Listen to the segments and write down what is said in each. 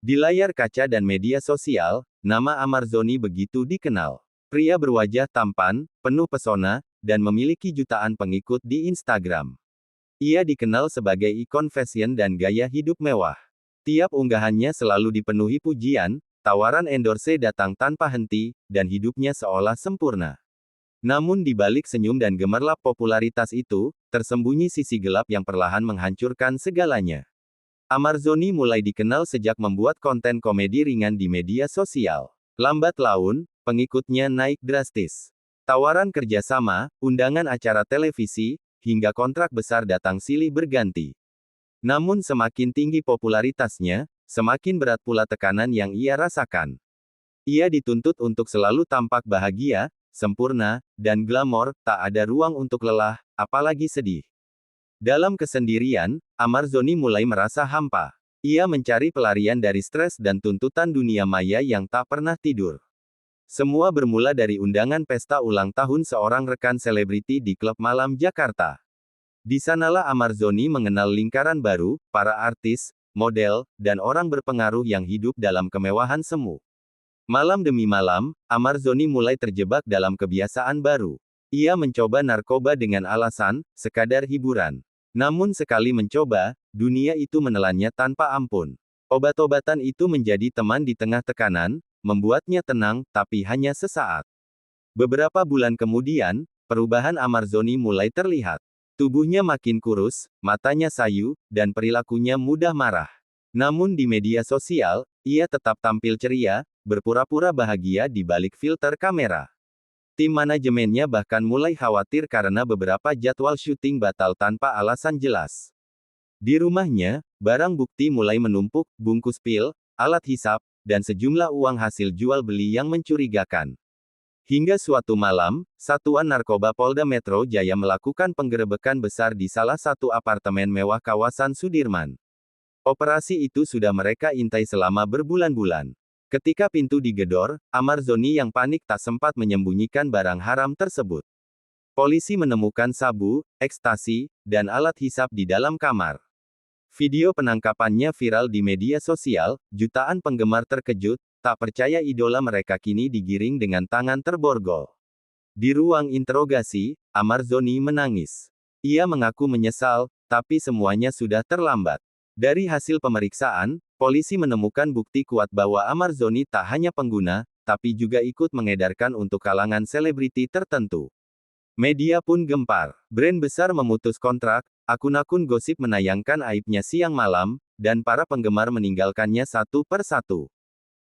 Di layar kaca dan media sosial, nama Amarzoni begitu dikenal. Pria berwajah tampan, penuh pesona, dan memiliki jutaan pengikut di Instagram. Ia dikenal sebagai ikon fashion dan gaya hidup mewah. Tiap unggahannya selalu dipenuhi pujian, tawaran endorse datang tanpa henti, dan hidupnya seolah sempurna. Namun di balik senyum dan gemerlap popularitas itu, tersembunyi sisi gelap yang perlahan menghancurkan segalanya. Amarzoni mulai dikenal sejak membuat konten komedi ringan di media sosial. Lambat laun, pengikutnya naik drastis. Tawaran kerjasama, undangan acara televisi, hingga kontrak besar datang silih berganti. Namun semakin tinggi popularitasnya, semakin berat pula tekanan yang ia rasakan. Ia dituntut untuk selalu tampak bahagia, sempurna, dan glamor, tak ada ruang untuk lelah, apalagi sedih. Dalam kesendirian, Amarzoni mulai merasa hampa. Ia mencari pelarian dari stres dan tuntutan dunia maya yang tak pernah tidur. Semua bermula dari undangan pesta ulang tahun seorang rekan selebriti di klub malam Jakarta. Di sanalah Amarzoni mengenal lingkaran baru, para artis, model, dan orang berpengaruh yang hidup dalam kemewahan semu. Malam demi malam, Amarzoni mulai terjebak dalam kebiasaan baru. Ia mencoba narkoba dengan alasan, sekadar hiburan. Namun sekali mencoba, dunia itu menelannya tanpa ampun. Obat-obatan itu menjadi teman di tengah tekanan, membuatnya tenang, tapi hanya sesaat. Beberapa bulan kemudian, perubahan Amarzoni mulai terlihat. Tubuhnya makin kurus, matanya sayu, dan perilakunya mudah marah. Namun di media sosial, ia tetap tampil ceria, berpura-pura bahagia di balik filter kamera. Tim manajemennya bahkan mulai khawatir karena beberapa jadwal syuting batal tanpa alasan jelas. Di rumahnya, barang bukti mulai menumpuk, bungkus pil, alat hisap, dan sejumlah uang hasil jual beli yang mencurigakan. Hingga suatu malam, Satuan Narkoba Polda Metro Jaya melakukan penggerebekan besar di salah satu apartemen mewah kawasan Sudirman. Operasi itu sudah mereka intai selama berbulan-bulan. Ketika pintu digedor, Amarzoni yang panik tak sempat menyembunyikan barang haram tersebut. Polisi menemukan sabu, ekstasi, dan alat hisap di dalam kamar. Video penangkapannya viral di media sosial, jutaan penggemar terkejut, tak percaya idola mereka kini digiring dengan tangan terborgol. Di ruang interogasi, Amarzoni menangis. Ia mengaku menyesal, tapi semuanya sudah terlambat. Dari hasil pemeriksaan, polisi menemukan bukti kuat bahwa Amarzoni tak hanya pengguna, tapi juga ikut mengedarkan untuk kalangan selebriti tertentu. Media pun gempar. Brand besar memutus kontrak, akun-akun gosip menayangkan aibnya siang malam, dan para penggemar meninggalkannya satu per satu.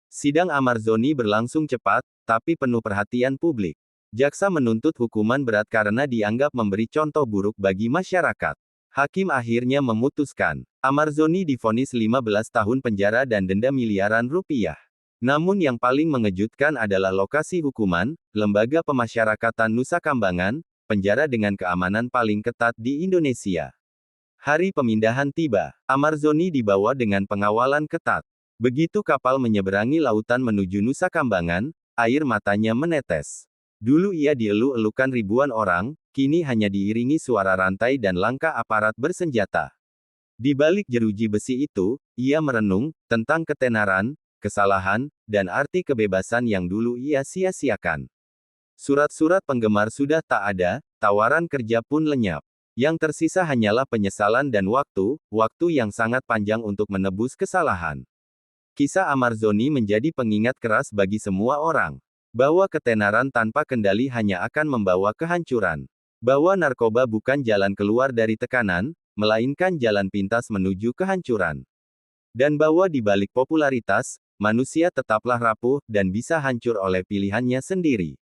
Sidang Amarzoni berlangsung cepat, tapi penuh perhatian publik. Jaksa menuntut hukuman berat karena dianggap memberi contoh buruk bagi masyarakat. Hakim akhirnya memutuskan, Amarzoni divonis 15 tahun penjara dan denda miliaran rupiah. Namun yang paling mengejutkan adalah lokasi hukuman, Lembaga Pemasyarakatan Nusa Kambangan, penjara dengan keamanan paling ketat di Indonesia. Hari pemindahan tiba, Amarzoni dibawa dengan pengawalan ketat. Begitu kapal menyeberangi lautan menuju Nusa Kambangan, air matanya menetes. Dulu ia dielu-elukan ribuan orang, kini hanya diiringi suara rantai dan langkah aparat bersenjata. Di balik jeruji besi itu, ia merenung tentang ketenaran, kesalahan, dan arti kebebasan yang dulu ia sia-siakan. Surat-surat penggemar sudah tak ada, tawaran kerja pun lenyap. Yang tersisa hanyalah penyesalan dan waktu yang sangat panjang untuk menebus kesalahan. Kisah Amarzoni menjadi pengingat keras bagi semua orang. Bahwa ketenaran tanpa kendali hanya akan membawa kehancuran. Bahwa narkoba bukan jalan keluar dari tekanan, melainkan jalan pintas menuju kehancuran. Dan bahwa di balik popularitas, manusia tetaplah rapuh dan bisa hancur oleh pilihannya sendiri.